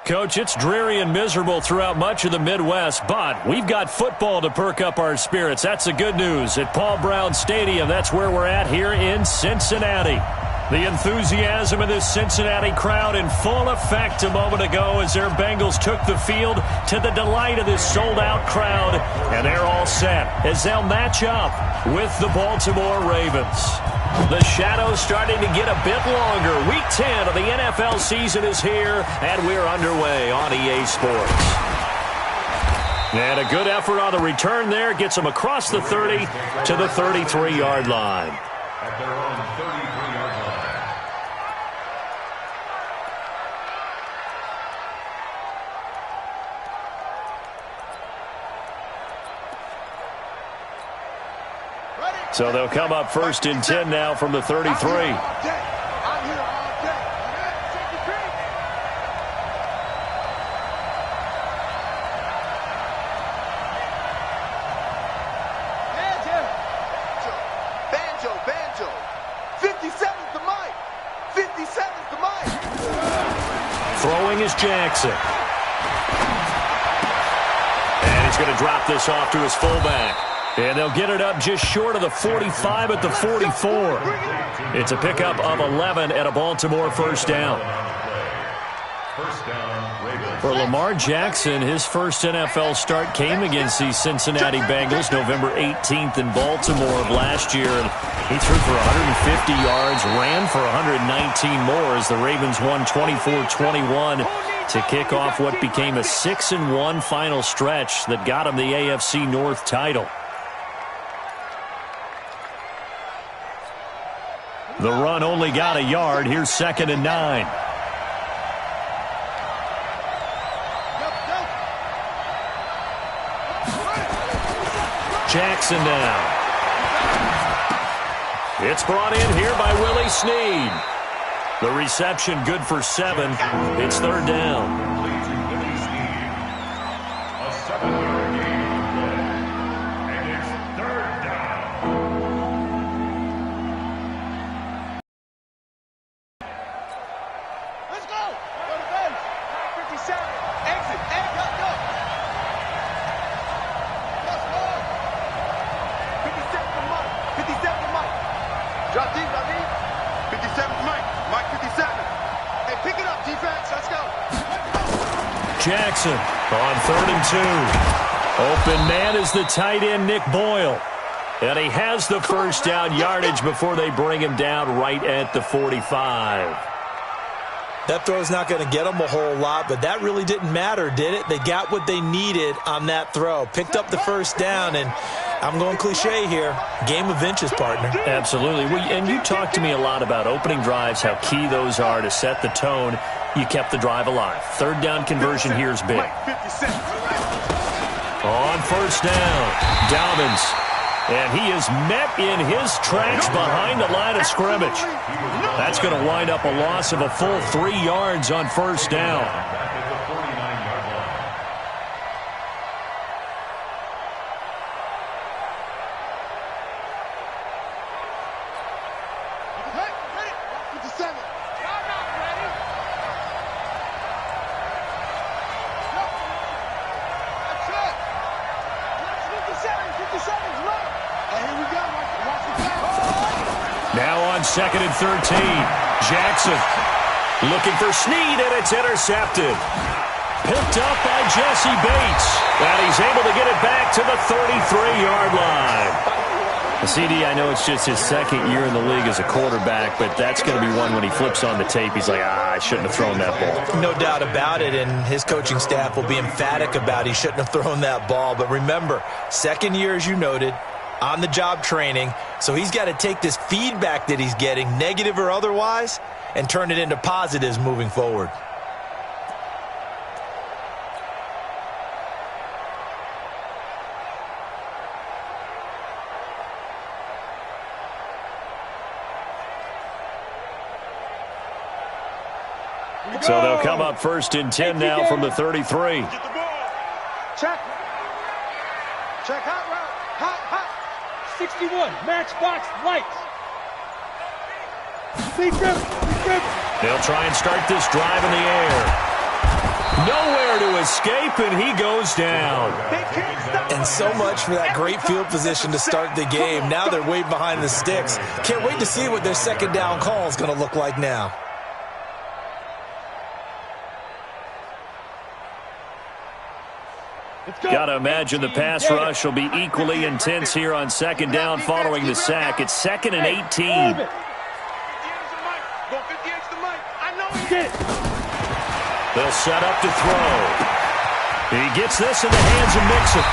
Coach, it's dreary and miserable throughout much of the Midwest, but we've got football to perk up our spirits. That's the good news. At Paul Brown Stadium, that's where we're at here in Cincinnati. The enthusiasm of this Cincinnati crowd in full effect a moment ago as their Bengals took the field to the delight of this sold-out crowd, and they're all set as they'll match up with the Baltimore Ravens. The shadow's starting to get a bit longer. Week 10 of the NFL season is here, and we're underway on EA Sports. And a good effort on the return there gets them across the 30 to the 33-yard line. At their own 33-yard line. So they'll come up first and 10 now from the 33. I'm here all day. Banjo. 57's the mic. 57's the mic. Throwing is Jackson. And he's going to drop this off to his fullback. And they'll get it up just short of the 45 at the 44. It's a pickup of 11 at a Baltimore first down. For Lamar Jackson, his first NFL start came against the Cincinnati Bengals November 18th in Baltimore of last year. And he threw for 150 yards, ran for 119 more as the Ravens won 24-21 to kick off what became a 6-1 final stretch that got him the AFC North title. The run only got a yard. Here's 2nd and 9. Jackson down. It's brought in here by Willie Snead. The reception good for 7. It's 3rd down. A 7-yard gain on the play. And it's 3rd down. Let's go. Go to base. 57. Exit. And go. Let's go. 57 to Mike. 57 to Mike. Drop deep. 57 to Mike. Mike 57. Hey, pick it up, defense. Let's go. Jackson on 3rd and 2. Open man is the tight end, Nick Boyle. And he has the first down yardage before they bring him down right at the 45. That throw's not going to get them a whole lot, but that really didn't matter, did it? They got what they needed on that throw. Picked up the first down, and I'm going cliche here. Game of inches, partner. Absolutely. And you talked to me a lot about opening drives, how key those are to set the tone. You kept the drive alive. 3rd down conversion here is big. On first down, Dobbins. And he is met in his tracks behind the line of scrimmage. That's going to wind up a loss of a full 3 yards on first down. Back at the 49-yard line. Ready? 57. I'm not ready. That's it. 57's right. Hey, here we go. Watch the pass. Now on 2nd and 13. Jackson looking for Snead, and it's intercepted. Picked up by Jesse Bates. And he's able to get it back to the 33-yard line. CD, I know it's just his 2nd year in the league as a quarterback, but that's going to be one when he flips on the tape. He's like, I shouldn't have thrown that ball. No doubt about it, and his coaching staff will be emphatic about he shouldn't have thrown that ball. But remember, 2nd year, as you noted, on-the-job training, so he's got to take this feedback that he's getting, negative or otherwise, and turn it into positives moving forward. So they'll come up first and 10 now from the 33. Check. Hot route. Hot. 61. Matchbox lights. They'll try and start this drive in the air. Nowhere to escape, and he goes down. And so much for that great field position to start the game. Now they're way behind the sticks. Can't wait to see what their second down call is going to look like now. Got to imagine the pass rush will be equally intense here on second down following the sack. It's 2nd and 18. They'll set up to throw. He gets this in the hands of Mixon.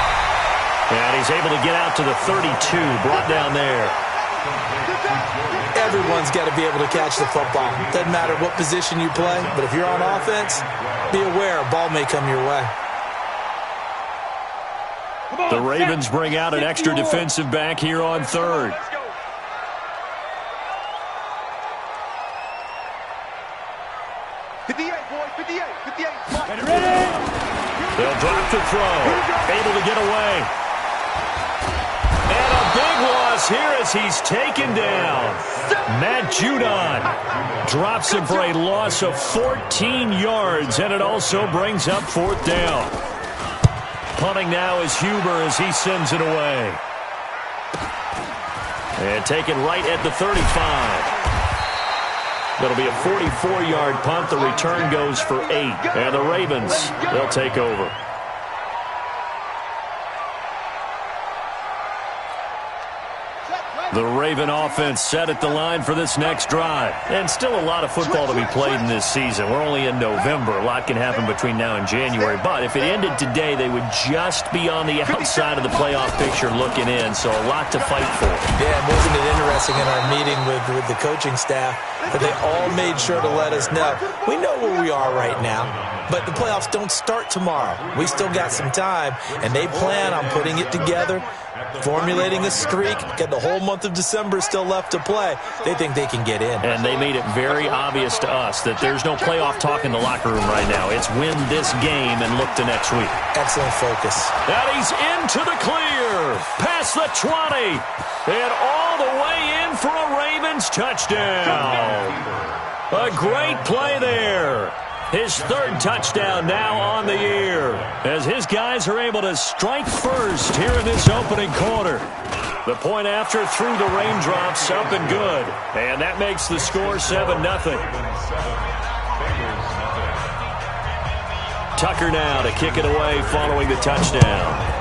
And he's able to get out to the 32, brought down there. Everyone's got to be able to catch the football. Doesn't matter what position you play, but if you're on offense, be aware a ball may come your way. The Ravens bring out an extra defensive back here on 3rd. They'll drop to throw. Able to get away. And a big loss here as he's taken down. Matt Judon drops him for a loss of 14 yards, and it also brings up 4th down. Punting now is Huber as he sends it away. And taken right at the 35. That'll be a 44-yard punt. The return goes for 8. And the Ravens, they'll take over. The Raven offense set at the line for this next drive. And still a lot of football to be played in this season. We're only in November. A lot can happen between now and January. But if it ended today, they would just be on the outside of the playoff picture looking in. So a lot to fight for. Yeah, and wasn't it interesting in our meeting with the coaching staff that they all made sure to let us know. We know where we are right now, but the playoffs don't start tomorrow. We still got some time, and they plan on putting it together, formulating a streak, get the whole month of December still left to play. They think they can get in. And they made it very obvious to us that there's no playoff talk in the locker room right now. It's win this game and look to next week. Excellent focus. And he's into the clear. Past the 20. And all the way in for a Ravens touchdown. A great play there. His 3rd touchdown now on the year, as his guys are able to strike first here in this opening quarter. The point after through the raindrops, up and good. And that makes the score 7-0. Tucker now to kick it away following the touchdown.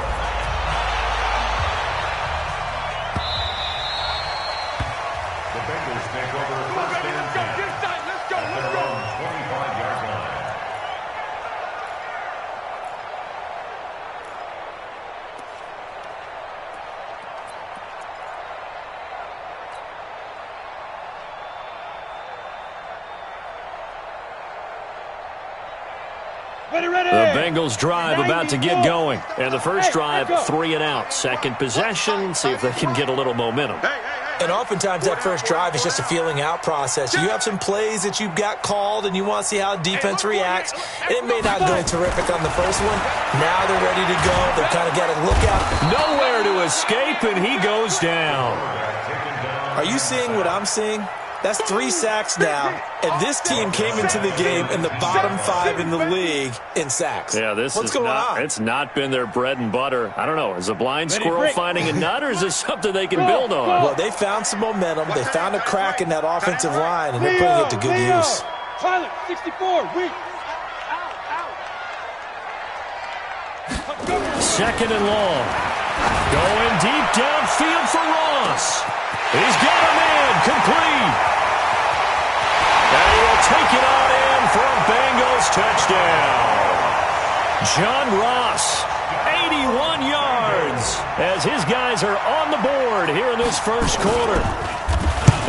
The Bengals drive about to get going. And the first drive, 3 and out. Second possession, see if they can get a little momentum. And oftentimes that first drive is just a feeling out process. You have some plays that you've got called and you want to see how defense reacts. And it may not go terrific on the first one. Now they're ready to go. They've kind of got to look out. Nowhere to escape, and he goes down. Are you seeing what I'm seeing? That's 3 sacks now, and this team came into the game in the bottom 5 in the league in sacks. Yeah, what's going on? It's not been their bread and butter. I don't know. Is a blind squirrel finding a nut, or is this something they can build on? Well, they found some momentum. They found a crack in that offensive line, and they're putting it to good use. Tyler, 64, weak. 2nd and long. Going deep downfield for Ross. He's got a man complete. And he will take it on in for a Bengals touchdown. John Ross, 81 yards, as his guys are on the board here in this first quarter.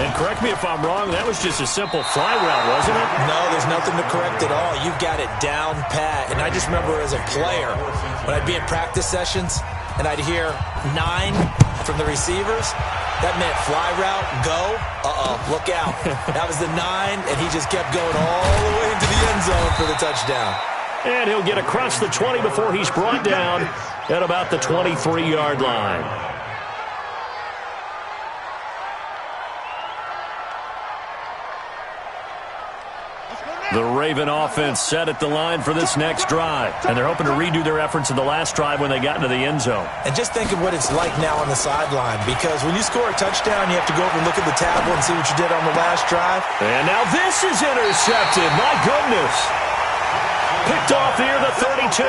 And correct me if I'm wrong, that was just a simple fly route, wasn't it? No, there's nothing to correct at all. You've got it down pat. And I just remember as a player, when I'd be in practice sessions, and I'd hear 9 from the receivers, that meant fly route, go, look out. That was the 9, and he just kept going all the way into the end zone for the touchdown. And he'll get across the 20 before he's brought down at about the 23-yard line. The Raven offense set at the line for this next drive. And they're hoping to redo their efforts in the last drive when they got into the end zone. And just think of what it's like now on the sideline, because when you score a touchdown, you have to go over and look at the tablet and see what you did on the last drive. And now this is intercepted. My goodness. Picked off near the 32.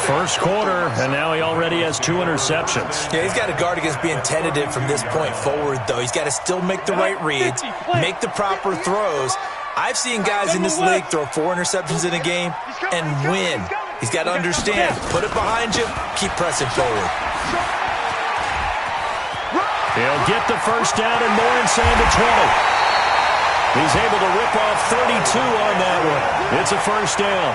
First quarter, and now he already has 2 interceptions. Yeah, he's got to guard against being tentative from this point forward, though. He's got to still make the right reads, make the proper throws. I've seen guys in this league throw 4 interceptions in a game and win. He's got to understand, put it behind you, keep pressing forward. He'll get the first down and more inside the 20. He's able to rip off 32 on that one. It's a first down.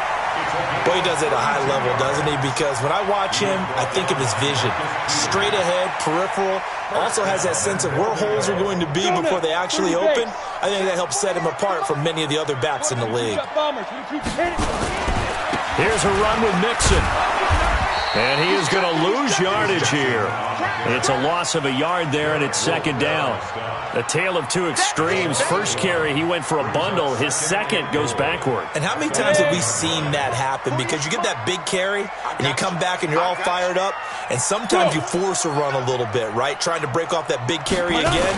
Boy, he does it at a high level, doesn't he? Because when I watch him, I think of his vision. Straight ahead, peripheral. Also has that sense of where holes are going to be before they actually open. I think that helps set him apart from many of the other backs in the league. Here's a run with Mixon. And he is going to lose yardage here. It's a loss of a yard there, and it's second down. A tale of two extremes. First carry, he went for a bundle. His second goes backward. And how many times have we seen that happen? Because you get that big carry, and you come back and you're all fired up, and sometimes you force a run a little bit, right? Trying to break off that big carry again,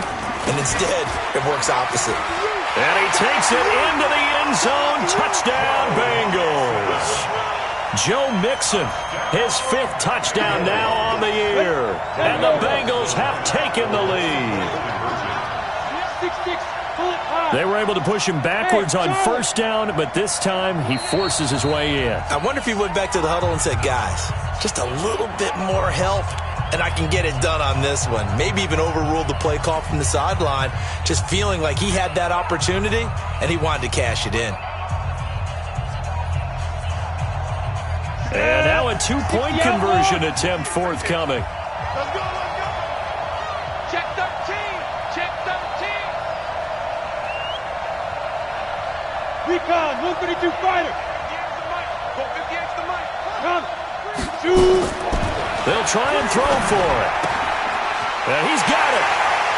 and instead it works opposite. And he takes it into the end zone. Touchdown, Bengals. Joe Mixon, his 5th touchdown now on the year. And the Bengals have taken the lead. They were able to push him backwards on first down, but this time he forces his way in. I wonder if he went back to the huddle and said, guys, just a little bit more help, and I can get it done on this one. Maybe even overruled the play call from the sideline, just feeling like he had that opportunity, and he wanted to cash it in. And now a 2-point conversion attempt forthcoming. Let's go, let's go. Check 13. Check 13. Recon, 132 fighter. 58's the mic. Come. 2. They'll try and throw for it. And he's got it.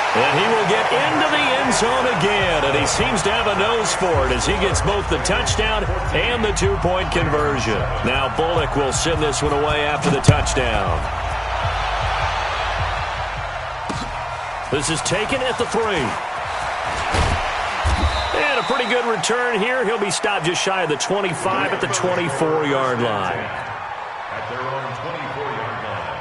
And he will get into the end zone again. And he seems to have a nose for it as he gets both the touchdown and the 2-point conversion. Now Bullock will send this one away after the touchdown. This is taken at the 3. And a pretty good return here. He'll be stopped just shy of the 25 at the 24-yard line. At their own 24-yard line.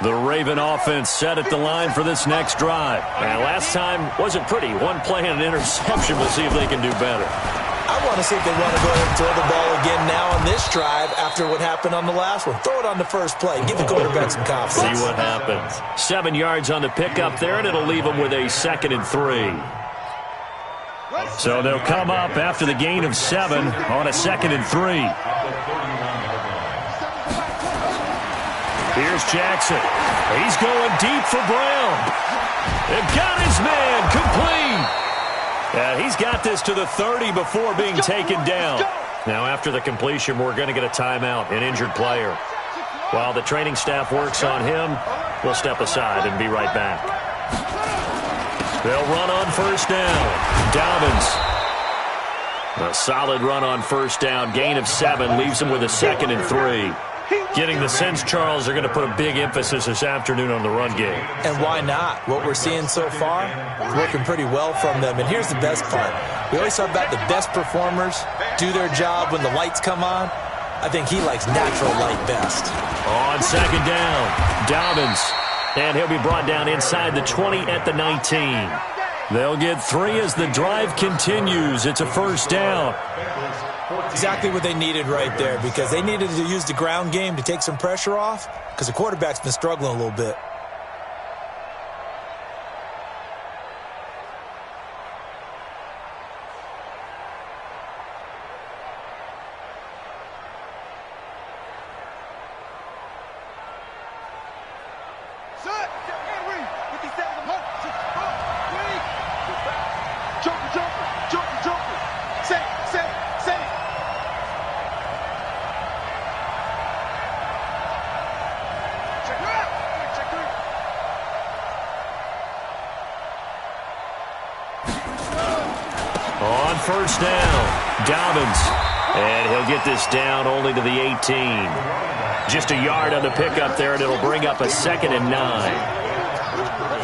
The Raven offense set at the line for this next drive. And last time wasn't pretty. One play and an interception. We'll see if they can do better. I want to see if they want to go ahead and throw the ball again now on this drive after what happened on the last one. Throw it on the first play. Give the quarterback some confidence. See what happens. 7 yards on the pickup there, and it'll leave them with a 2nd and 3. So they'll come up after the gain of 7 on a 2nd and 3. Here's Jackson. He's going deep for Brown. They've got his man complete. Yeah, he's got this to the 30 before being taken down. Now, after the completion, we're going to get a timeout, an injured player. While the training staff works on him, we'll step aside and be right back. They'll run on first down. Dobbins. A solid run on first down. Gain of 7 leaves him with a 2nd and 3. Getting the sense, Charles, they're going to put a big emphasis this afternoon on the run game. And why not? What we're seeing so far is working pretty well from them. And here's the best part. We always talk about the best performers do their job when the lights come on. I think he likes natural light best. On second down, Dobbins. And he'll be brought down inside the 20 at the 19. They'll get 3 as the drive continues. It's a first down. Exactly what they needed right there, because they needed to use the ground game to take some pressure off, because the quarterback's been struggling a little bit. Set. Henry. 57 the mark. Joker, Joker, Joker, Joker. Set. Check her out. Check her. first down. Dobbins. And he'll get this down only to the 18. Just a yard on the pickup there, and it'll bring up a 2nd and 9.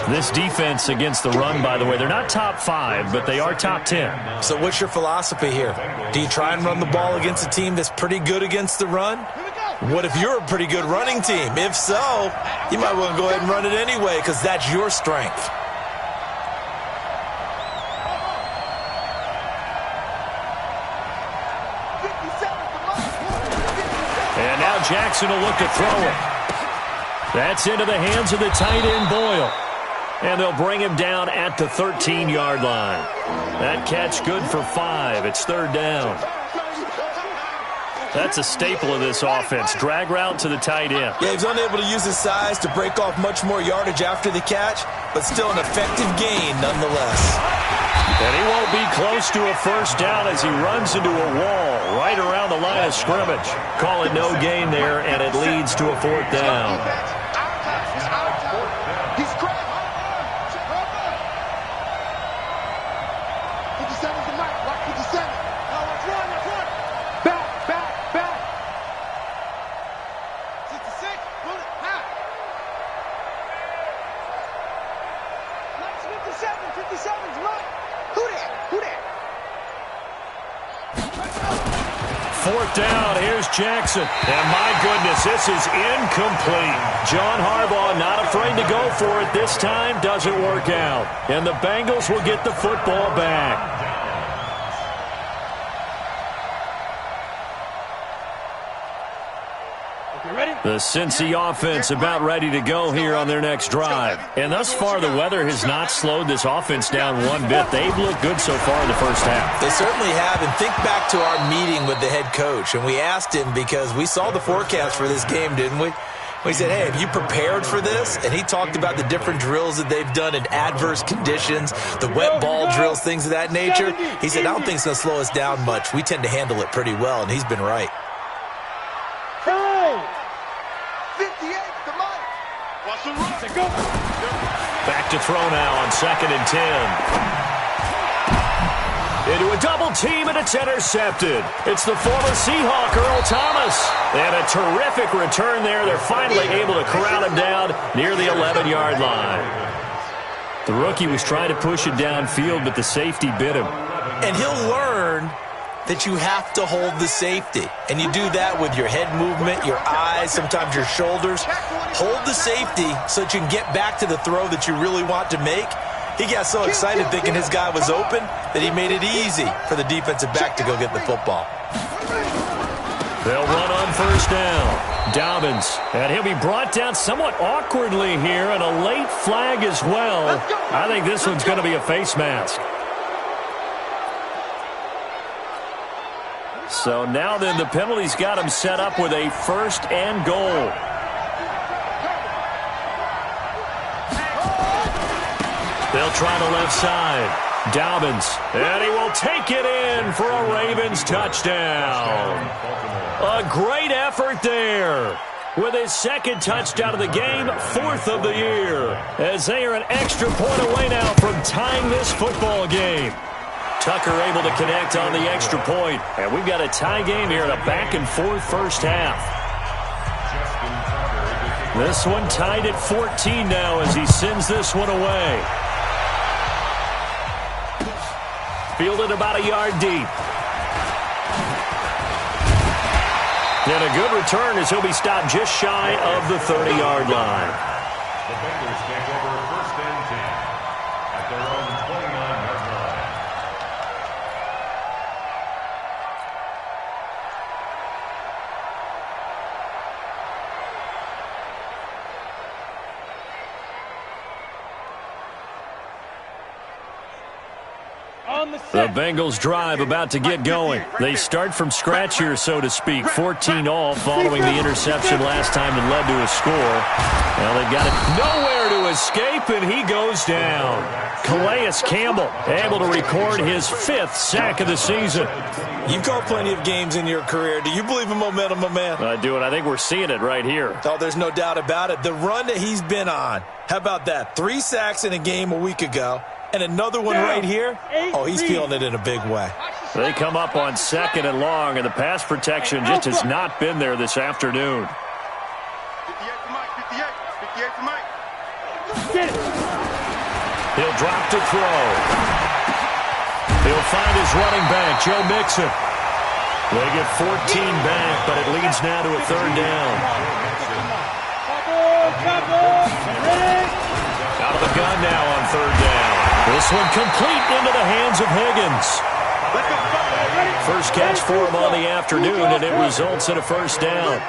This defense against the run, by the way, they're not top 5, but they are top 10. So what's your philosophy here? Do you try and run the ball against a team that's pretty good against the run? What if you're a pretty good running team? If so, you might want to go ahead and run it anyway because that's your strength. And now Jackson will look to throw it. That's into the hands of the tight end, Boyle. And they'll bring him down at the 13-yard line. That catch good for 5. It's 3rd down. That's a staple of this offense. Drag route to the tight end. Yeah, he's unable to use his size to break off much more yardage after the catch, but still an effective gain nonetheless. And he won't be close to a first down as he runs into a wall right around the line of scrimmage. Call it no gain there, and it leads to a 4th down. Down. Here's Jackson. And my goodness, this is incomplete. John Harbaugh not afraid to go for it this time. Doesn't work out. And the Bengals will get the football back. The Cincy offense about ready to go here on their next drive. And thus far, the weather has not slowed this offense down one bit. They've looked good so far in the first half. They certainly have. And think back to our meeting with the head coach. And we asked him because we saw the forecast for this game, didn't we? We said, hey, have you prepared for this? And he talked about the different drills that they've done in adverse conditions, the wet ball drills, things of that nature. He said, I don't think it's going to slow us down much. We tend to handle it pretty well, and he's been right. Back to throw now on 2nd and 10. Into a double team, and it's intercepted. It's the former Seahawk, Earl Thomas. And a terrific return there. They're finally able to corral him down near the 11-yard line. The rookie was trying to push it downfield, but the safety bit him. And he'll learn that you have to hold the safety. And you do that with your head movement, your eyes, sometimes your shoulders. Hold the safety so that you can get back to the throw that you really want to make. He got so excited thinking his guy was open that he made it easy for the defensive back to go get the football. They'll run on first down. Dobbins, and he'll be brought down somewhat awkwardly here, and a late flag as well. I think this one's going to be a face mask. So now then, the penalty's got him set up with a 1st and goal. They'll try the left side. Dobbins, and he will take it in for a Ravens touchdown. A great effort there. With his 2nd touchdown of the game, 4th of the year. As they are an extra point away now from tying this football game. Tucker able to connect on the extra point. And we've got a tie game here in a back-and-forth first half. This one tied at 14 now as he sends this one away. Fielded about a yard deep. And a good return as he'll be stopped just shy of the 30-yard line. The Bengals take over 1st and 10 at their own 29-yard line. The Bengals drive about to get going. They start from scratch here, so to speak. 14-all following the interception last time that led to a score. Well, they've got it nowhere to escape, and he goes down. Calais Campbell able to record his 5th sack of the season. You've called plenty of games in your career. Do you believe in momentum, my man? I do, and I think we're seeing it right here. Oh, there's no doubt about it. The run that he's been on, how about that? 3 sacks in a game a week ago. And another one right here. Oh, he's feeling it in a big way. They come up on 2nd and long, and the pass protection just has not been there this afternoon. 58 to Mike, 58 to Mike. Get it. He'll drop to throw. He'll find his running back, Joe Mixon. They get 14 back, but it leads now to a 3rd down. Out of the gun now on 3rd down. This one complete into the hands of Higgins. First catch for him on the afternoon, and it results in a 1st down.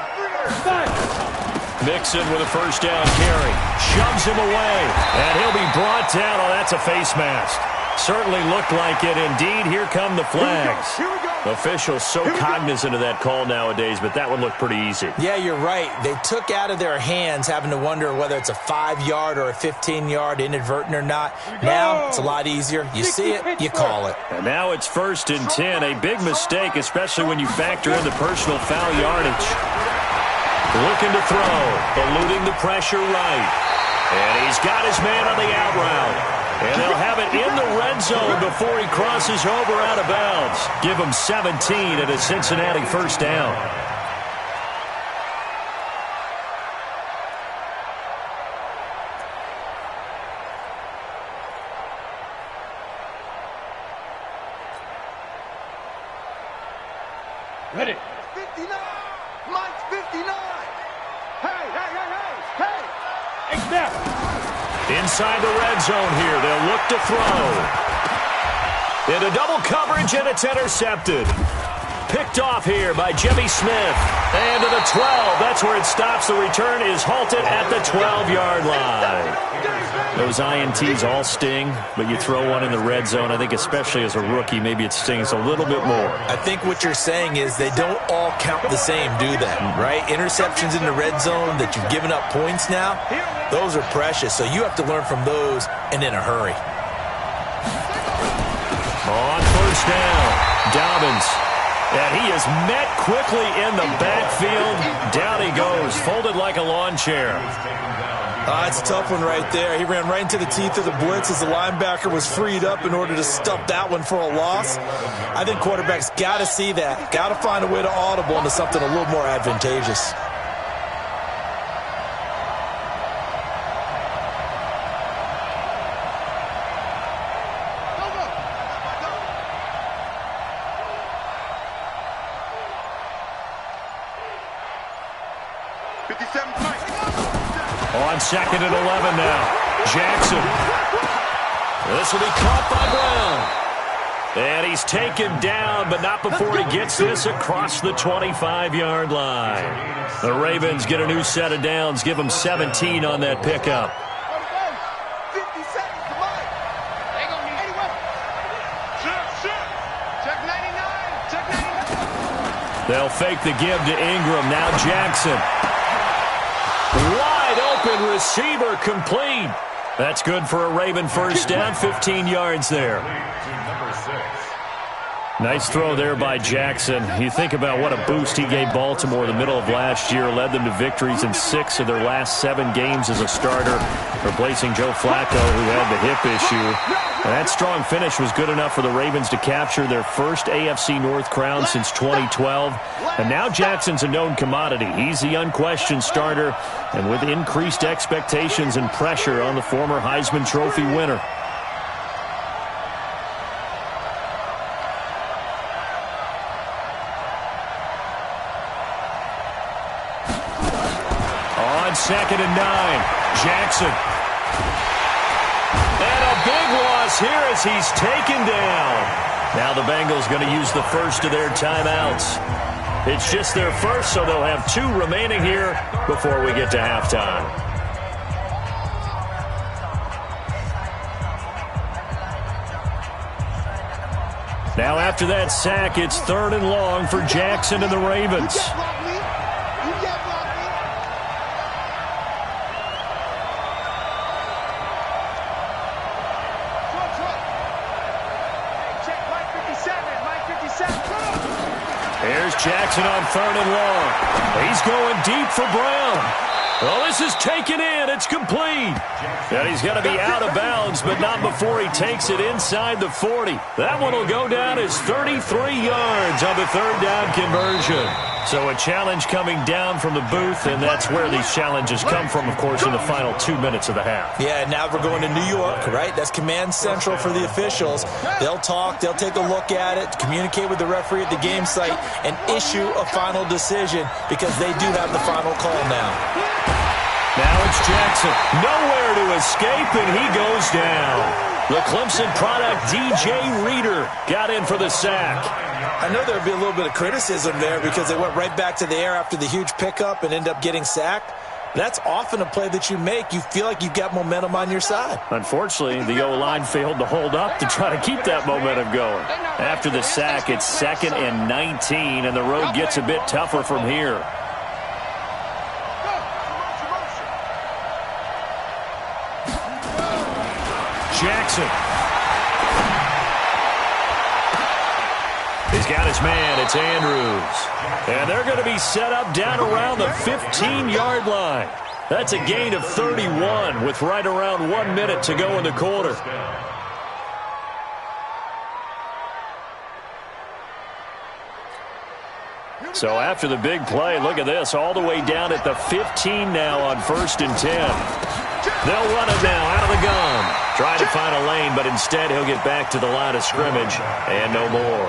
Mixon with a 1st down carry. Shoves him away, and he'll be brought down. Oh, that's a face mask. Certainly looked like it. Indeed, here come the flags. Officials so cognizant of that call nowadays, but that would look pretty easy. Yeah, you're right. They took out of their hands having to wonder whether it's a 5-yard or a 15-yard inadvertent or not. Now it's a lot easier. You see it, you call it. And now it's 1st and 10. A big mistake, especially when you factor in the personal foul yardage. Looking to throw, eluding the pressure right. And he's got his man on the out route. And they'll have it in the red zone before he crosses over out of bounds. Give him 17 at a Cincinnati 1st down. Ready. 59. Mike's 59. Hey. Snap. Inside the red zone here, they'll look to throw. Into double coverage, and it's intercepted. Picked off here by Jimmy Smith. And to the 12. That's where it stops. The return is halted at the 12-yard line. Those INTs all sting, but you throw one in the red zone. I think especially as a rookie, maybe it stings a little bit more. I think what you're saying is they don't all count the same, do they? Right? Interceptions in the red zone that you've given up points now, those are precious. So you have to learn from those and in a hurry. On 1st down, Dobbins. And he is met quickly in the backfield. Down he goes, folded like a lawn chair. It's a tough one right there. He ran right into the teeth of the blitz as the linebacker was freed up in order to stuff that one for a loss. I think quarterbacks got to see that. Got to find a way to audible into something a little more advantageous. On 2nd and 11 now. Jackson. This will be caught by Brown. And he's taken down, but not before he gets this across the 25-yard line. The Ravens get a new set of downs, give them 17 on that pickup. 50 seconds to Mike. Check 99. They'll fake the give to Ingram. Now Jackson. Wide open receiver complete. That's good for a Raven 1st down, 15 yards there. Nice throw there by Jackson. You think about what a boost he gave Baltimore in the middle of last year, led them to victories in 6 of their last 7 games as a starter, replacing Joe Flacco, who had the hip issue. And that strong finish was good enough for the Ravens to capture their first AFC North crown since 2012. And now Jackson's a known commodity. He's the unquestioned starter, and with increased expectations and pressure on the former Heisman Trophy winner. On 2nd and 9, Jackson. And a big loss here as he's taken down. Now the Bengals going to use the first of their timeouts. It's just their first, so they'll have 2 remaining here before we get to halftime. Now after that sack, it's 3rd and long for Jackson and the Ravens. Here's Jackson on 3rd and long. He's going deep for Brown. Oh, this is taken in. It's complete. And he's going to be out of bounds, but not before he takes it inside the 40. That one will go down as 33 yards on the third down conversion. So a challenge coming down from the booth, and that's where these challenges come from, of course, in the final 2 minutes of the half. Yeah, now we're going to New York, right? That's command central for the officials. They'll talk, they'll take a look at it, communicate with the referee at the game site, and issue a final decision because they do have the final call now. Now it's Jackson. Nowhere to escape, and he goes down. The Clemson product, DJ Reader, got in for the sack. I know there'll be a little bit of criticism there because they went right back to the air after the huge pickup and end up getting sacked. That's often a play that you make. You feel like you've got momentum on your side. Unfortunately, the O-line failed to hold up to try to keep that momentum going. After the sack, it's 2nd and 19, and the road gets a bit tougher from here. Jackson. He's got his man. It's Andrews. And they're going to be set up down around the 15-yard line. That's a gain of 31 with right around 1 minute to go in the quarter. So after the big play, look at this, all the way down at the 15 now on 1st and 10. They'll run it now out of the gun. Try to find a lane, but instead he'll get back to the line of scrimmage and no more.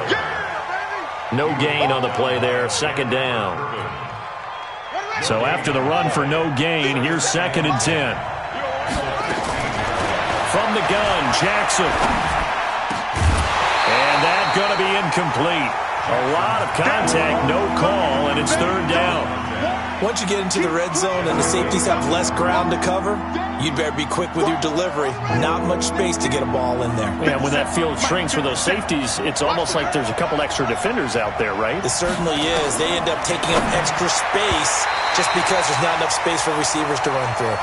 No gain on the play there, 2nd down. So after the run for no gain, here's 2nd and 10. From the gun, Jackson. And that's going to be incomplete. A lot of contact, no call, and it's 3rd down. Once you get into the red zone and the safeties have less ground to cover, you'd better be quick with your delivery. Not much space to get a ball in there. Yeah, when that field shrinks for those safeties, it's almost like there's a couple extra defenders out there, right? It certainly is. They end up taking up extra space just because there's not enough space for receivers to run through.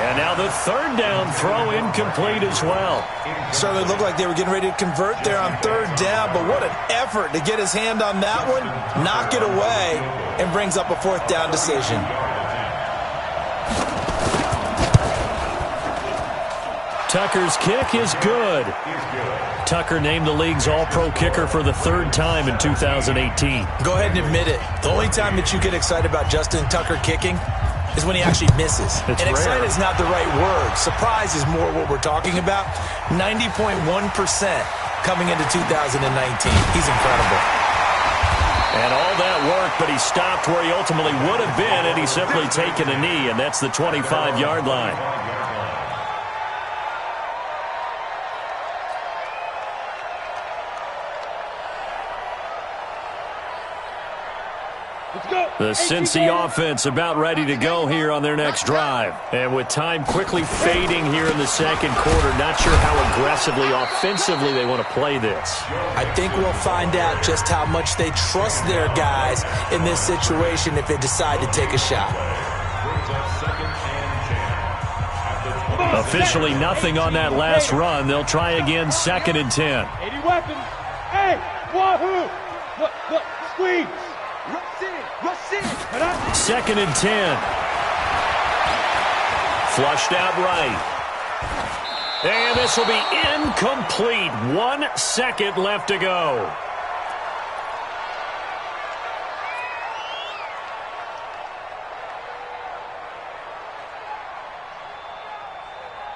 And now the 3rd down throw incomplete as well. Certainly looked like they were getting ready to convert there on 3rd down, but what an effort to get his hand on that one, knock it away, and brings up a 4th down decision. Tucker's kick is good. Tucker named the league's all-pro kicker for the 3rd time in 2018. Go ahead and admit it. The only time that you get excited about Justin Tucker kicking is when he actually misses. It's and excited rare. is not the right word. Surprise is more what we're talking about. 90.1% coming into 2019. He's incredible. And all that work, but he stopped where he ultimately would have been, and he's simply taken a knee, and that's the 25-yard line. The Cincy offense about ready to go here on their next drive. And with time quickly fading here in the 2nd quarter, not sure how aggressively, offensively they want to play this. I think we'll find out just how much they trust their guys in this situation if they decide to take a shot. Officially nothing on that last run. They'll try again, 2nd and 10. 80 weapons. Hey, wahoo! Look, squeeze. 2nd and 10. Flushed out right. And this will be incomplete. 1 second left to go.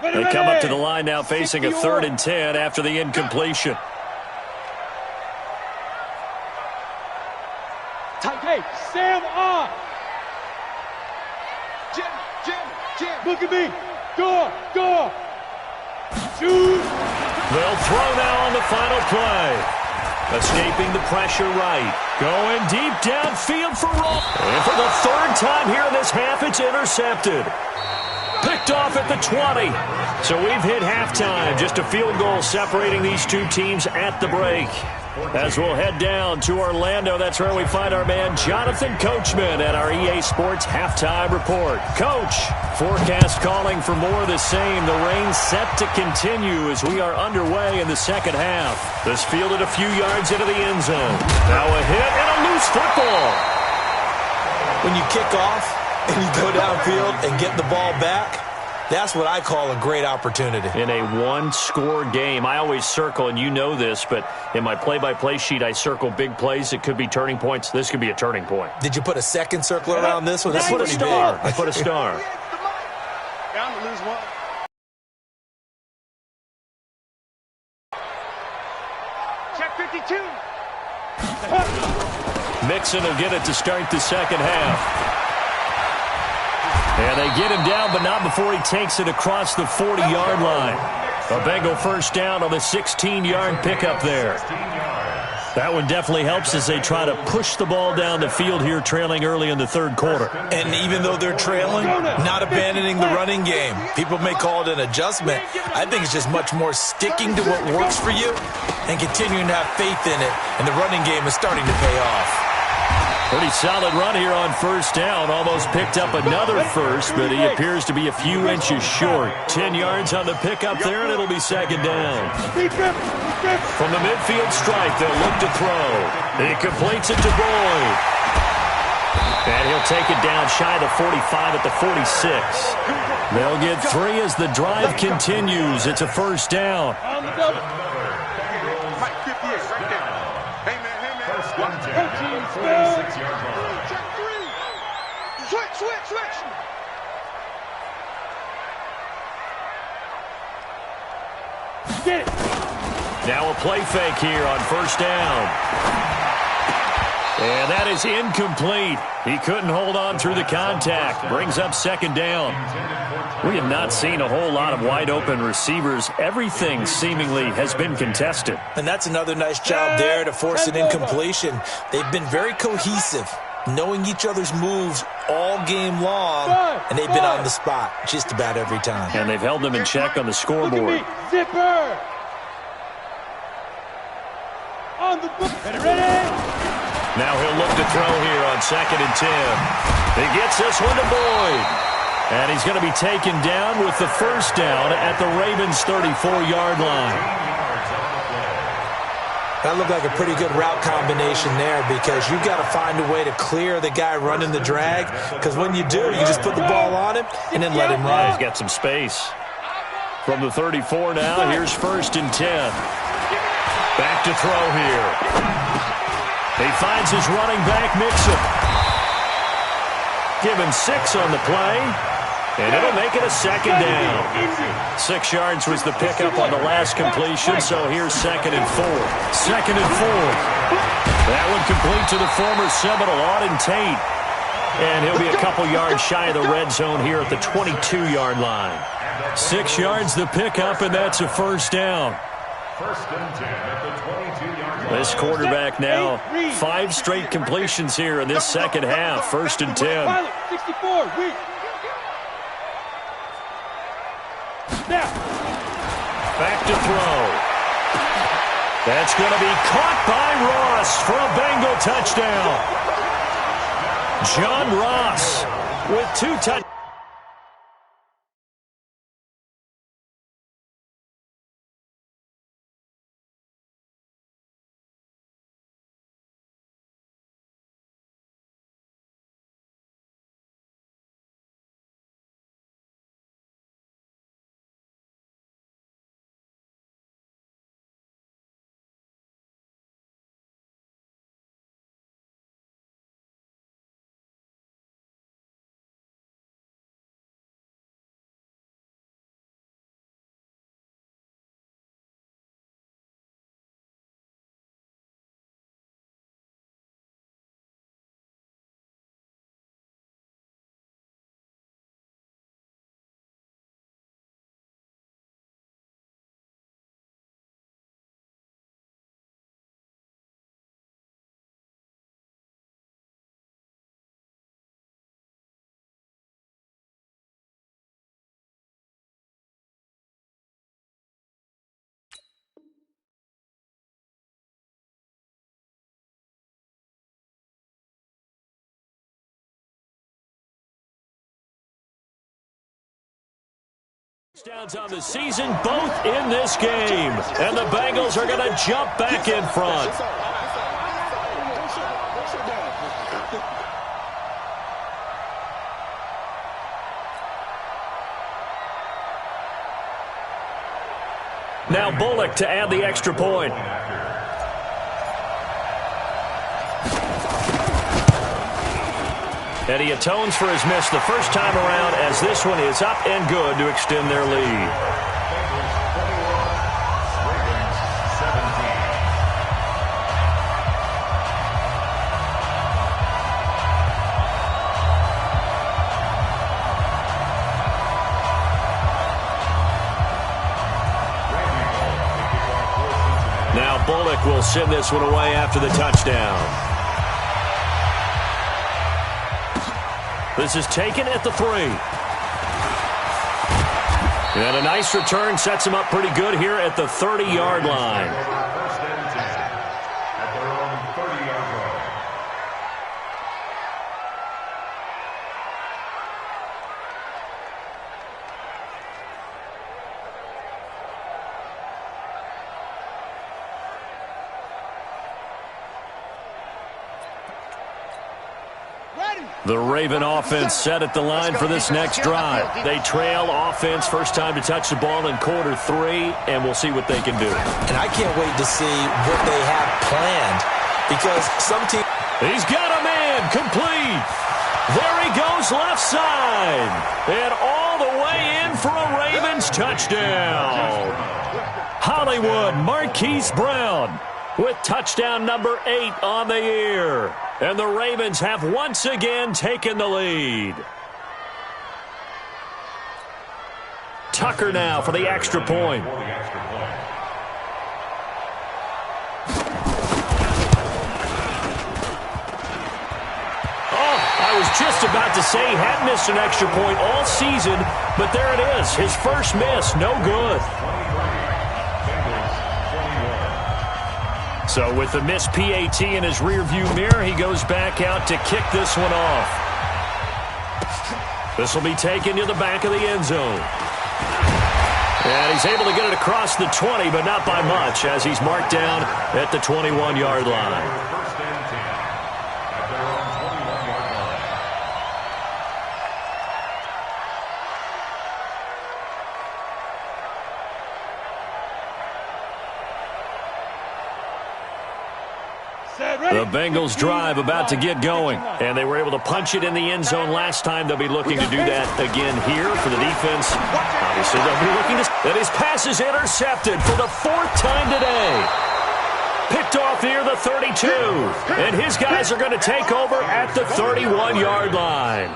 They come up to the line now facing a 3rd and 10 after the incompletion. Hey, Sam on. Jim. Look at me. Go. Shoot. They'll throw now on the final play. Escaping the pressure right. Going deep downfield for Roll. And for the 3rd time here in this half, it's intercepted. Picked off at the 20. So we've hit halftime. Just a field goal separating these two teams at the break. As we'll head down to Orlando, that's where we find our man Jonathan Coachman at our EA Sports Halftime Report. Coach, forecast calling for more of the same. The rain set to continue as we are underway in the 2nd half. This fielded a few yards into the end zone. Now a hit and a loose football. When you kick off and you go downfield and get the ball back, that's what I call a great opportunity. In a one-score game, I always circle, and you know this, but in my play-by-play sheet, I circle big plays. It could be turning points. This could be a turning point. Did you put a second circle around this one? I put a star. I put a star. Down to lose one. Check 52. Mixon will get it to start the second half. And they get him down, but not before he takes it across the 40-yard line. A Bengal first down on the 16-yard pickup there. That one definitely helps as they try to push the ball down the field here, trailing early in the third quarter. And even though they're trailing, not abandoning the running game. People may call it an adjustment. I think it's just much more sticking to what works for you and continuing to have faith in it. And the running game is starting to pay off. Pretty solid run here on first down. Almost picked up another first, but he appears to be a few inches short. 10 yards on the pickup there, and it'll be second down. From the midfield stripe, they'll look to throw. He completes it to Boyd. And he'll take it down shy of the 45 at the 46. They'll get 3 as the drive continues. It's a first down. Mike 58 right there. Hey, man. Check 3. Switch. Get it. Now a play fake here on first down. And that is incomplete. He couldn't hold on through the contact. Brings up second down. We have not seen a whole lot of wide-open receivers. Everything seemingly has been contested. And that's another nice job there to force an incompletion. They've been very cohesive, knowing each other's moves all game long, and they've been on the spot just about every time. And they've held them in check on the scoreboard. Zipper. On the book. Ready? Now he'll look to throw here on 2nd and 10. He gets this one to Boyd. And he's going to be taken down with the first down at the Ravens' 34-yard line. That looked like a pretty good route combination there because you've got to find a way to clear the guy running the drag, because when you do, you just put the ball on him and then let him run. He's got some space. From the 34 now, here's 1st and 10. Back to throw here. He finds his running back, Mixon. Give him 6 on the play, and it'll make it a second down. 6 yards was the pickup on the last completion, so here's 2nd and 4. 2nd and 4. That one complete to the former Seminole, Auden Tate. And he'll be a couple yards shy of the red zone here at the 22-yard line. 6 yards the pickup, and that's a first down. 1st and 10 at the 22-yard line. This quarterback now 5 straight completions here in this second half. 1st and 10. 64. Back to throw. That's going to be caught by Ross for a Bengal touchdown. John Ross with 2 touchdowns. Touchdowns on the season, both in this game. And the Bengals are going to jump back in front. Now Bullock to add the extra point. And he atones for his miss the first time around as this one is up and good to extend their lead. Now Bullock will send this one away after the touchdown. This is taken at the 3. And a nice return sets him up pretty good here at the 30-yard line. First and 10 at their own 30-yard line. The Raven offense set at the line for this next drive. They trail offense first time to touch the ball in quarter 3, and we'll see what they can do. And I can't wait to see what they have planned because some team... He's got a man complete. There he goes left side. And all the way in for a Ravens touchdown. Hollywood Marquise Brown with touchdown number 8 on the year. And the Ravens have once again taken the lead. Tucker now for the extra point. I was just about to say he had missed an extra point all season, but there it is. His first miss, no good. So with the missed PAT in his rearview mirror, he goes back out to kick this one off. This will be taken to the back of the end zone. And he's able to get it across the 20, but not by much, as he's marked down at the 21-yard line. First and 10 at their own 21-yard line. The Bengals drive about to get going, and they were able to punch it in the end zone last time. They'll be looking to do that again here for the defense. Obviously, they'll be looking to... And his pass is intercepted for the 4th time today. Picked off near the 32, and his guys are going to take over at the 31-yard line.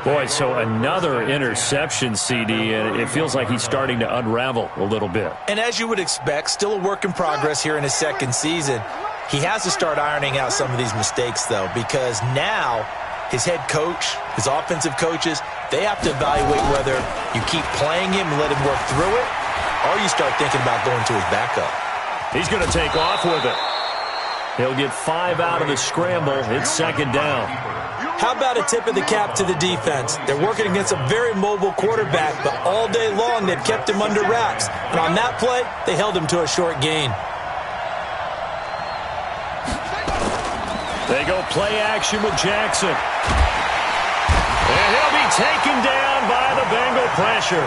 Boy, so another interception, CD, and it feels like he's starting to unravel a little bit. And as you would expect, still a work in progress here in his second season. He has to start ironing out some of these mistakes, though, because now his head coach, his offensive coaches, they have to evaluate whether you keep playing him and let him work through it, or you start thinking about going to his backup. He's going to take off with it. He'll get 5 out of the scramble. It's second down. How about a tip of the cap to the defense? They're working against a very mobile quarterback, but all day long they've kept him under wraps. And on that play, they held him to a short gain. They go play action with Jackson. And he'll be taken down by the Bengal pressure.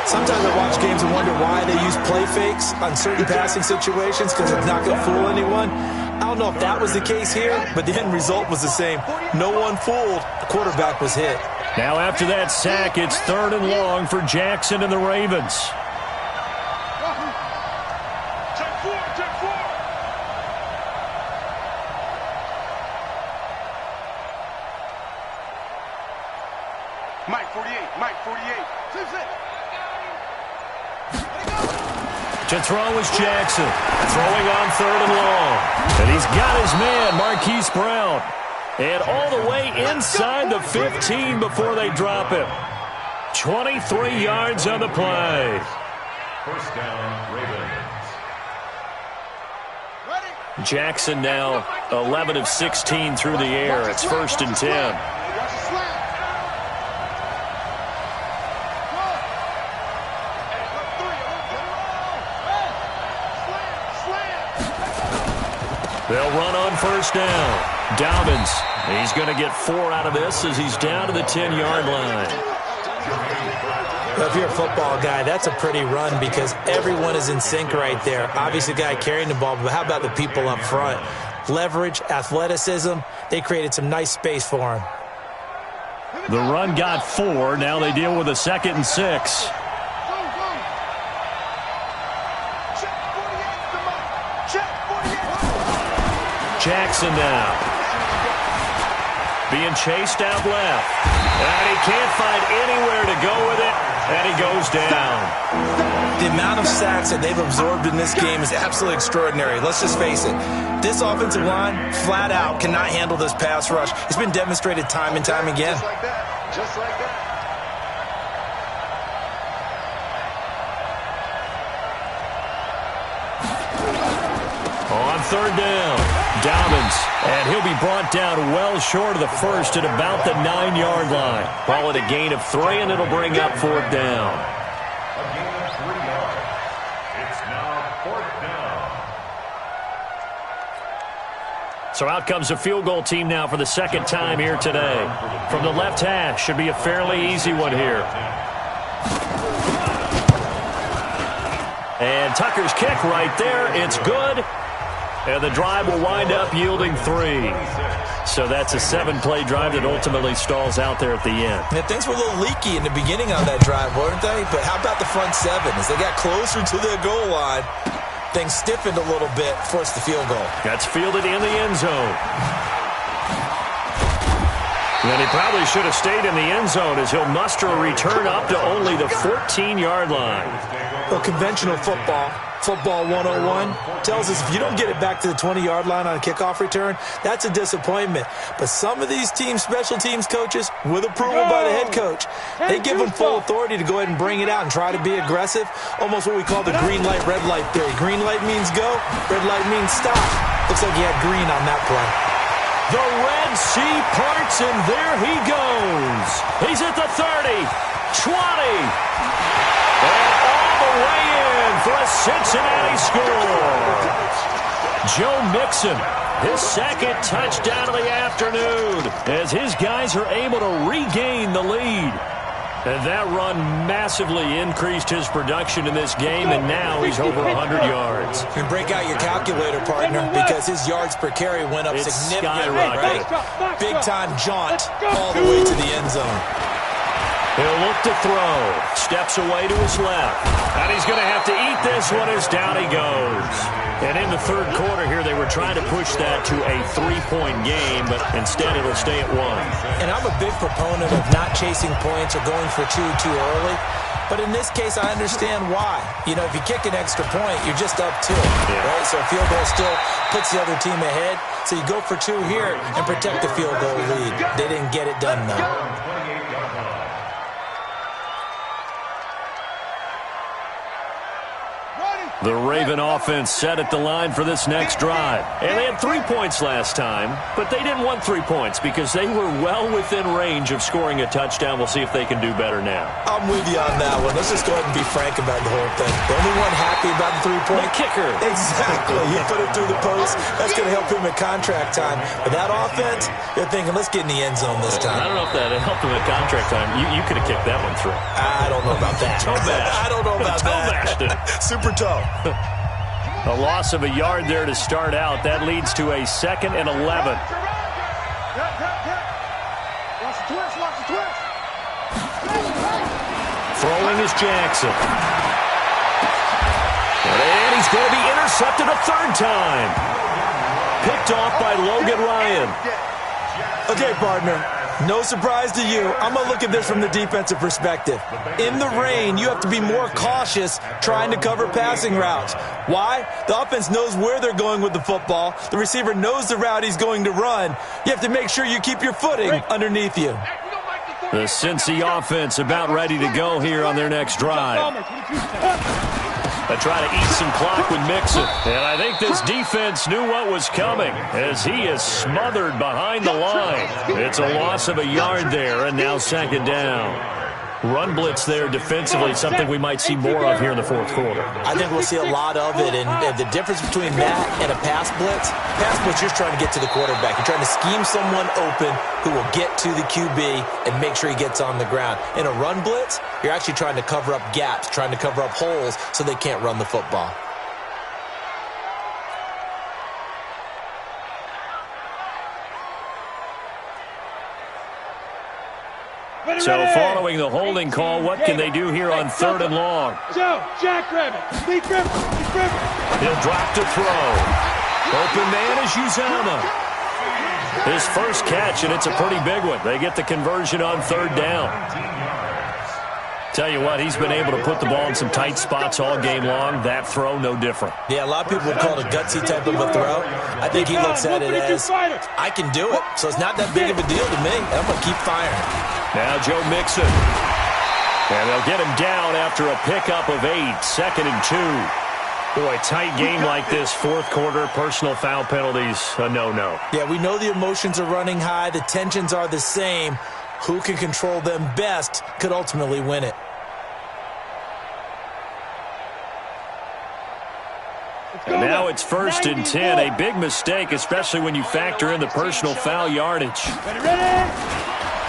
Sometimes I watch games and wonder why they use play fakes on certain passing situations because it's not going to fool anyone. I don't know if that was the case here, but the end result was the same. No one fooled. The quarterback was hit. Now after that sack, it's 3rd and long for Jackson and the Ravens. Mike 48, Mike 48. To throw is Jackson. Throwing on 3rd and long. And he's got his man, Marquise Brown. And all the way inside the 15 before they drop him. 23 yards on the play. First down, Ravens. Jackson now 11 of 16 through the air. It's 1st and 10. They'll run on 1st down. Dobbins, he's going to get 4 out of this as he's down to the 10-yard line. If you're a football guy, that's a pretty run because everyone is in sync right there. Obviously, the guy carrying the ball, but how about the people up front? Leverage, athleticism, they created some nice space for him. The run got 4. Now they deal with a 2nd and 6. Jackson now. Being chased out left. And he can't find anywhere to go with it. And he goes down. The amount of sacks that they've absorbed in this game is absolutely extraordinary. Let's just face it. This offensive line, flat out, cannot handle this pass rush. It's been demonstrated time and time again. Just like that. Just like that. On 3rd down, Dobbins, and he'll be brought down well short of the first at about the 9-yard line. Call it a gain of 3, and it'll bring up 4th down. A gain of 3 yards. It's now 4th down. So out comes a field goal team now for the 2nd time here today. From the left hash, should be a fairly easy one here. And Tucker's kick right there. It's good. And the drive will wind up yielding 3. So that's a 7-play drive that ultimately stalls out there at the end. Yeah, things were a little leaky in the beginning on that drive, weren't they? But how about the front 7? As they got closer to the goal line, things stiffened a little bit, forced the field goal. That's fielded in the end zone. And he probably should have stayed in the end zone as he'll muster a return up to only the 14-yard line. Well, conventional football 101, tells us if you don't get it back to the 20-yard line on a kickoff return, that's a disappointment. But some of these teams, special teams coaches, with approval by the head coach, they give them full authority to go ahead and bring it out and try to be aggressive, almost what we call the green light, red light theory. Green light means go, red light means stop. Looks like he had green on that play. The Red Sea parts, and there he goes. He's at the 30, 20, and all the way in for a Cincinnati score. Joe Mixon, his 2nd touchdown of the afternoon, as his guys are able to regain the lead. And that run massively increased his production in this game, and now he's over 100 yards. You can break out your calculator, partner, because his yards per carry went up significantly, right? Big-time jaunt all the way to the end zone. He'll look to throw. Steps away to his left. And he's going to have to eat this one as down he goes. And in the 3rd quarter here, they were trying to push that to a 3-point game, but instead it'll stay at 1. And I'm a big proponent of not chasing points or going for 2 too early. But in this case, I understand why. You know, if you kick an extra point, you're just up 2, right? So a field goal still puts the other team ahead. So you go for 2 here and protect the field goal lead. They didn't get it done, though. The Raven offense set at the line for this next drive. And they had 3 points last time, but they didn't want 3 points because they were well within range of scoring a touchdown. We'll see if they can do better now. I'm with you on that one. Let's just go ahead and be frank about the whole thing. The only one happy about the 3-point? The kicker. Exactly. He put it through the post. That's going to help him at contract time. But that offense, they're thinking, let's get in the end zone this time. I don't know if that helped him at contract time. You could have kicked that one through. I don't know about that. Toe bash. I don't know about that. Super toe. A loss of a yard there to start out. That leads to a 2nd and 11. Watch the twist, watch the twist. Throwing is Jackson. And he's going to be intercepted a 3rd time. Picked off by Logan Ryan. Okay, partner. No surprise to you. I'm going to look at this from the defensive perspective. In the rain, you have to be more cautious trying to cover passing routes. Why? The offense knows where they're going with the football. The receiver knows the route he's going to run. You have to make sure you keep your footing underneath you. The Cincy offense about ready to go here on their next drive. They try to eat some clock with Mixon. And I think this defense knew what was coming as he is smothered behind the line. It's a loss of a yard there, and now 2nd down. Run blitz there defensively, something we might see more of here in the fourth quarter. I think we'll see a lot of it, and the difference between that and a pass blitz, you're trying to get to the quarterback. You're trying to scheme someone open who will get to the QB and make sure he gets on the ground. In a run blitz, you're actually trying to cover up gaps, trying to cover up holes so they can't run the football. So following the holding call, what can they do here on 3rd and long? Joe, Jackrabbit, Lee Griffin. He'll drop to throw. Open man is Uzama. His first catch, and it's a pretty big one. They get the conversion on 3rd down. Tell you what, he's been able to put the ball in some tight spots all game long. That throw, no different. Yeah, a lot of people would call it a gutsy type of a throw. I think he looks at it as, I can do it, so it's not that big of a deal to me. I'm going to keep firing. Now Joe Mixon. And they'll get him down after a pickup of 8, 2nd and 2. Boy, tight game like this, fourth quarter, personal foul penalties, a no-no. Yeah, we know the emotions are running high. The tensions are the same. Who can control them best could ultimately win it. And now it's 1st and 10, a big mistake, especially when you factor in the personal foul yardage.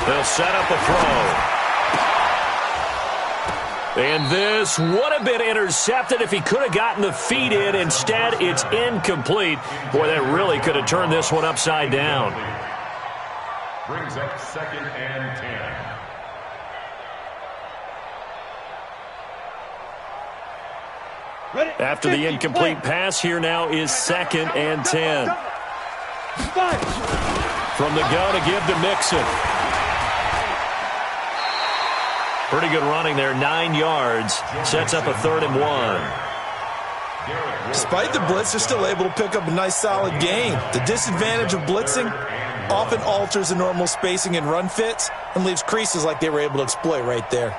They'll set up a throw. And this would have been intercepted if he could have gotten the feet in. Instead, it's incomplete. Boy, that really could have turned this one upside down. Brings up 2nd and 10. After the incomplete pass, here now is 2nd and 10. From the gun to give to Mixon. Pretty good running there, 9 yards. Sets up a 3rd and 1. Despite the blitz, they're still able to pick up a nice solid gain. The disadvantage of blitzing often alters the normal spacing and run fits and leaves creases like they were able to exploit right there.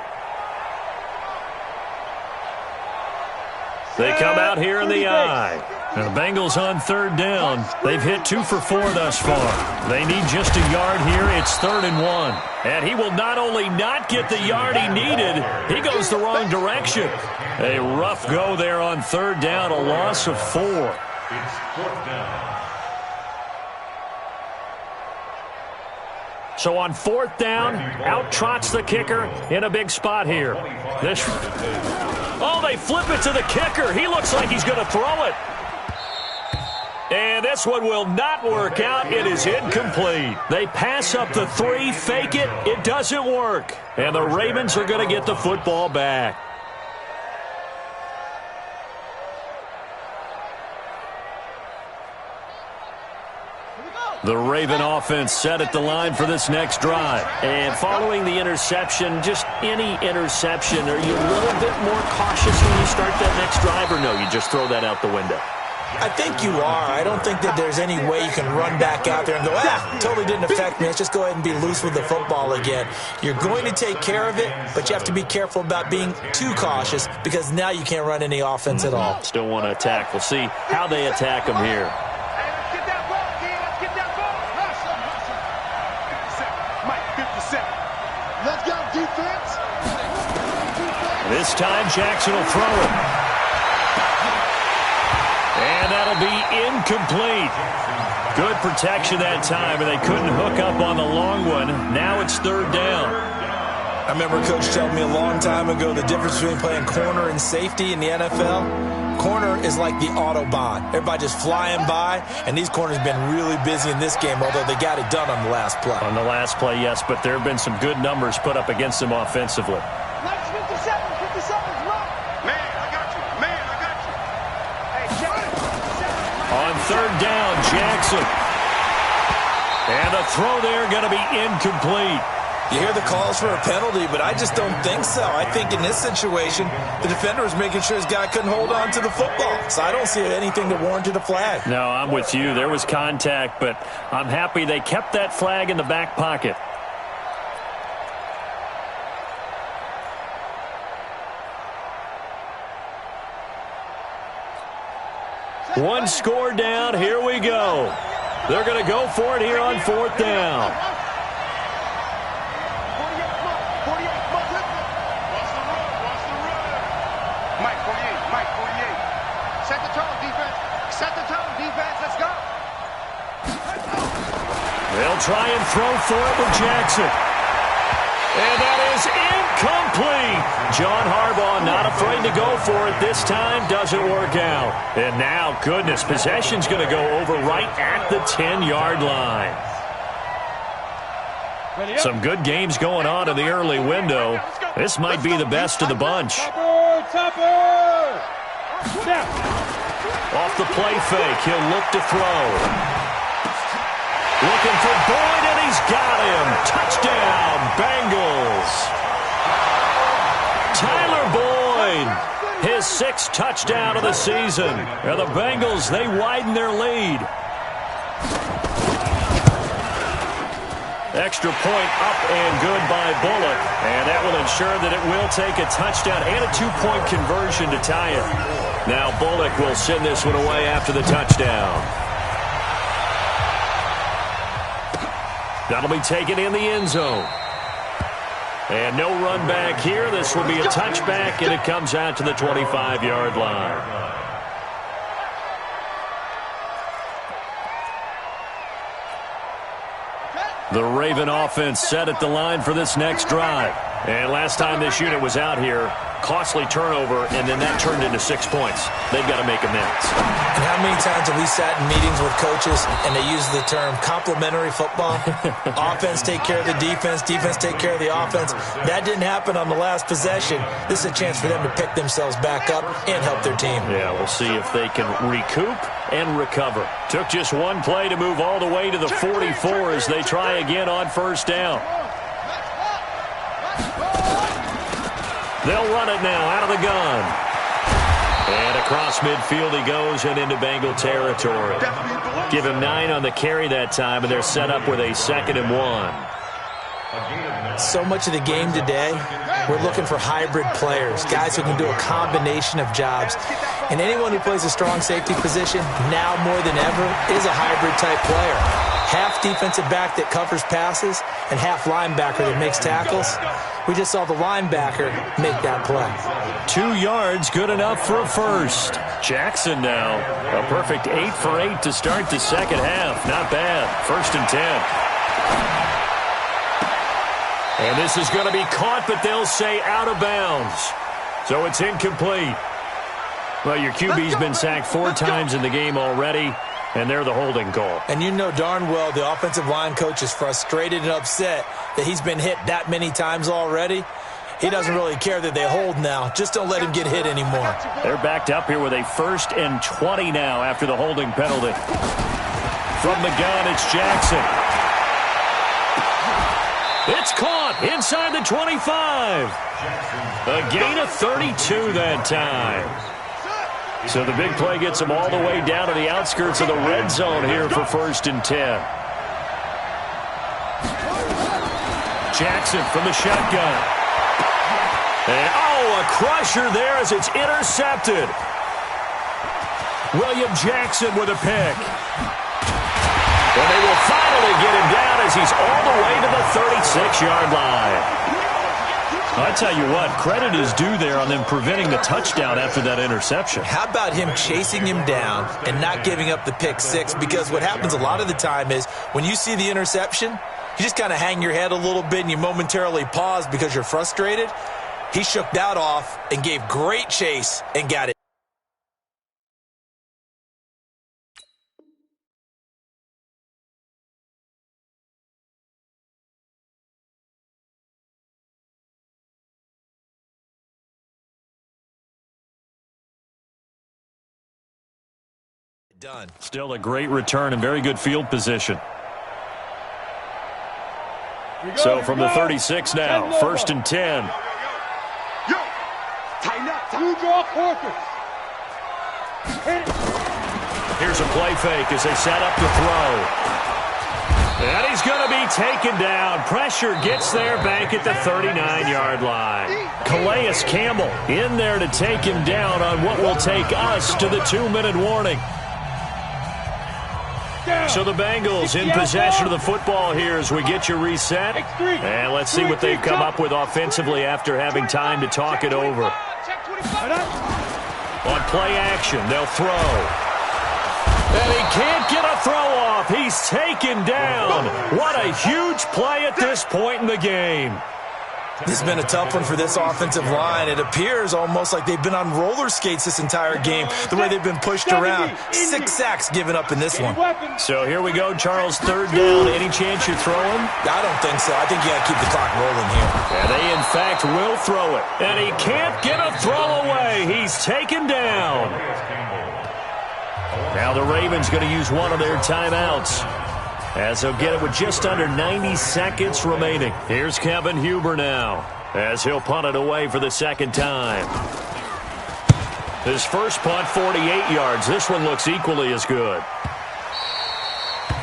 They come out here in the eye. And the Bengals on 3rd down. They've hit 2 for 4 thus far. They need just a yard here. It's 3rd and 1. And he will not only not get the yard he needed, he goes the wrong direction. A rough go there on 3rd down, a loss of 4. It's 4th down. So on 4th down, out trots the kicker in a big spot here. Oh, they flip it to the kicker. He looks like he's going to throw it. And this one will not work out. It is incomplete. They pass up the 3, fake it. It doesn't work. And the Ravens are going to get the football back. The Raven offense set at the line for this next drive. And following the interception, just any interception, are you a little bit more cautious when you start that next drive, or no, you just throw that out the window? I think you are. I don't think that there's any way you can run back out there and go, totally didn't affect me. Let's just go ahead and be loose with the football again. You're going to take care of it, but you have to be careful about being too cautious because now you can't run any offense at all. Still want to attack. We'll see how they attack them here. Let's go, defense. This time, Jackson will throw it. And that'll be incomplete. Good protection that time, and they couldn't hook up on the long one. Now it's 3rd down. I remember Coach telling me a long time ago the difference between playing corner and safety in the NFL. Corner is like the Autobahn. Everybody just flying by, and these corners have been really busy in this game, although they got it done on the last play. On the last play, yes, but there have been some good numbers put up against them offensively. Man, I got you. Hey, On 3rd down, Jackson. And the throw there going to be incomplete. You hear the calls for a penalty, but I just don't think so. I think in this situation, the defender was making sure his guy couldn't hold on to the football. So I don't see anything that warranted a flag. No, I'm with you. There was contact, but I'm happy they kept that flag in the back pocket. One score down. Here we go. They're going to go for it here on 4th down. Set the tone, defense. Let's go. They'll try and throw for it with Jackson. And that is incomplete. John Harbaugh not afraid to go for it this time. Doesn't work out. And now, goodness, possession's going to go over right at the 10-yard line. Some good games going on in the early window. This might be the best of the bunch. Off the play fake, he'll look to throw. Looking for Boyd, and he's got him. Touchdown, Bengals. Tyler Boyd, his 6th touchdown of the season. And the Bengals, they widen their lead. Extra point up and good by Bullock. And that will ensure that it will take a touchdown and a 2-point conversion to tie it. Now Bullock will send this one away after the touchdown. That'll be taken in the end zone. And no run back here. This will be a touchback, and it comes out to the 25-yard line. The Raven offense set at the line for this next drive. And last time this unit was out here, costly turnover, and then that turned into 6 points. They've got to make amends. And how many times have we sat in meetings with coaches and they use the term complementary football? Offense take care of the defense, defense take care of the offense. That didn't happen on the last possession. This is a chance for them to pick themselves back up and help their team. Yeah, we'll see if they can recoup and recover. Took just one play to move all the way to the 44 as they try again on first down. They'll run it now out of the gun. And across midfield he goes and into Bengal territory. Give him 9 on the carry that time, and they're set up with a 2nd and 1. So much of the game today, we're looking for hybrid players, guys who can do a combination of jobs. And anyone who plays a strong safety position, now more than ever, is a hybrid-type player. Half defensive back that covers passes and half linebacker that makes tackles. We just saw the linebacker make that play. 2 yards, good enough for a first. Jackson now, a perfect 8 for 8 to start the second half. Not bad. 1st and 10. And this is going to be caught, but they'll say out of bounds. So it's incomplete. Well, your QB's been sacked 4 times in the game already, and they're the holding call. And you know darn well the offensive line coach is frustrated and upset that he's been hit that many times already. He doesn't really care that they hold now. Just don't let him get hit anymore. They're backed up here with a 1st and 20 now after the holding penalty. From the gun, it's Jackson. It's caught inside the 25. A gain of 32 that time. So the big play gets them all the way down to the outskirts of the red zone here for 1st and 10. Jackson from the shotgun. And, a crusher there as it's intercepted. William Jackson with a pick. And they will finally get him down as he's all the way to the 36-yard line. I tell you what, credit is due there on them preventing the touchdown after that interception. How about him chasing him down and not giving up the pick 6? Because what happens a lot of the time is when you see the interception, you just kind of hang your head a little bit and you momentarily pause because you're frustrated. He shook that off and gave great chase and got it. Done. Still a great return and very good field position. So from the 36 now, 1st and 10. Here's a play fake as they set up to throw. And he's going to be taken down. Pressure gets there back at the 39-yard line. Calais Campbell in there to take him down on what will take us to the 2-minute warning. So the Bengals in possession of the football here as we get you reset. And let's see what they've come up with offensively after having time to talk it over. On play action, they'll throw. And he can't get a throw off. He's taken down. What a huge play at this point in the game. This has been a tough one for this offensive line. It appears almost like they've been on roller skates this entire game, the way they've been pushed around. 6 sacks given up in this one. So here we go, Charles, 3rd down. Any chance you're throwing? I don't think so. I think you got to keep the clock rolling here. And they, in fact, will throw it. And he can't get a throw away. He's taken down. Now the Ravens going to use one of their timeouts, as they'll get it with just under 90 seconds remaining. Here's Kevin Huber now, as he'll punt it away for the 2nd time. His first punt, 48 yards. This one looks equally as good.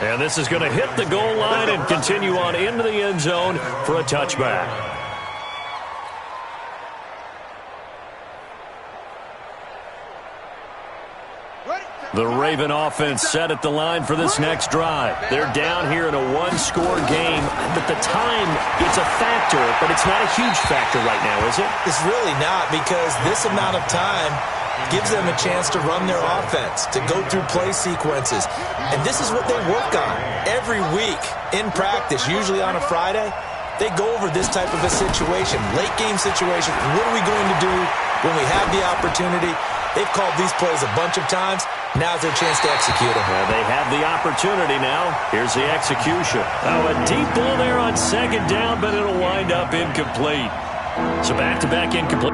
And this is going to hit the goal line and continue on into the end zone for a touchback. The Raven offense set at the line for this next drive. They're down here in a 1-score game, but the time, it's a factor, but it's not a huge factor right now, is it? It's really not, because this amount of time gives them a chance to run their offense, to go through play sequences. And this is what they work on every week in practice, usually on a Friday. They go over this type of a situation, late game situation. What are we going to do when we have the opportunity? They've called these plays a bunch of times. Now's their chance to execute them. Well, they have the opportunity now. Here's the execution. Oh, a deep ball there on 2nd down, but it'll wind up incomplete. So back-to-back incomplete.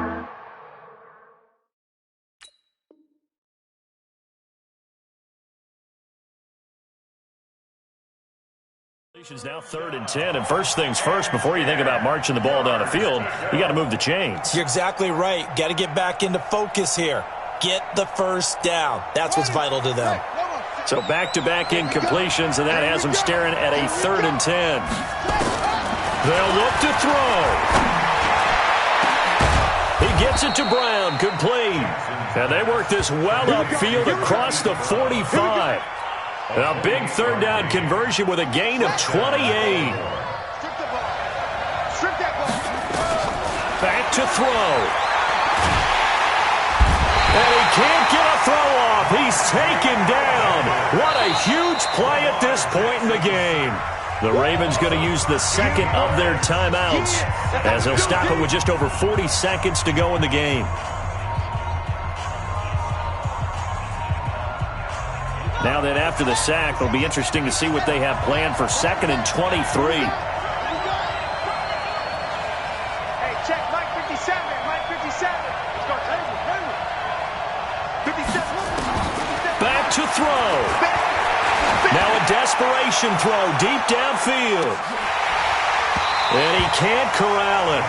Now 3rd and 10, and first things first, before you think about marching the ball down the field, you got to move the chains. You're exactly right. Got to get back into focus here. Get the first down. That's what's vital to them. So back-to-back incompletions, and that has them staring at a 3rd and 10. They'll look to throw. He gets it to Brown, complete. And they work this well upfield across the 45. A big 3rd down conversion with a gain of 28. Back to throw. And he can't get a throw off. He's taken down. What a huge play at this point in the game. The Ravens going to use the 2nd of their timeouts, as they'll stop it with just over 40 seconds to go in the game. Now then, after the sack, it'll be interesting to see what they have planned for 2nd and 23. Hey, check Mike 57. Mike 57. Let's go. Table. 57. Back to throw. Now a desperation throw deep downfield. And he can't corral it.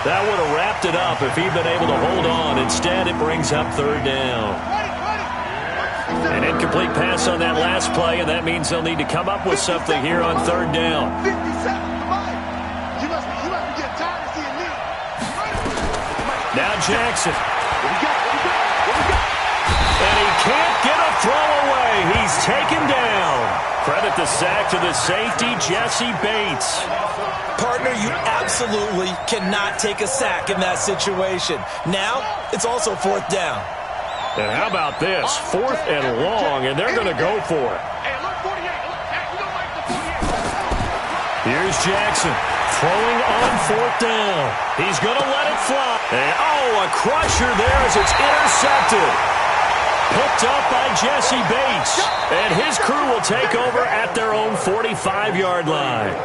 That would have wrapped it up if he'd been able to hold on. Instead, it brings up 3rd down. An incomplete pass on that last play, and that means they'll need to come up with something here on 3rd down. 57. You must be getting tired of seeing me. Now Jackson. And he can't get a throw away. He's taken down. Credit the sack to the safety, Jesse Bates. Partner, you absolutely cannot take a sack in that situation. Now, it's also 4th down. And how about this? 4th and long, and they're going to go for it. Here's Jackson throwing on 4th down. He's going to let it fly. And, a crusher there as it's intercepted. Picked up by Jesse Bates. And his crew will take over at their own 45-yard line.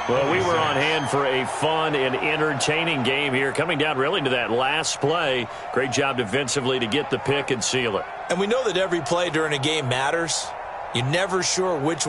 Well, we were on hand for a fun and entertaining game here, coming down really to that last play. Great job defensively to get the pick and seal it. And we know that every play during a game matters. You're never sure which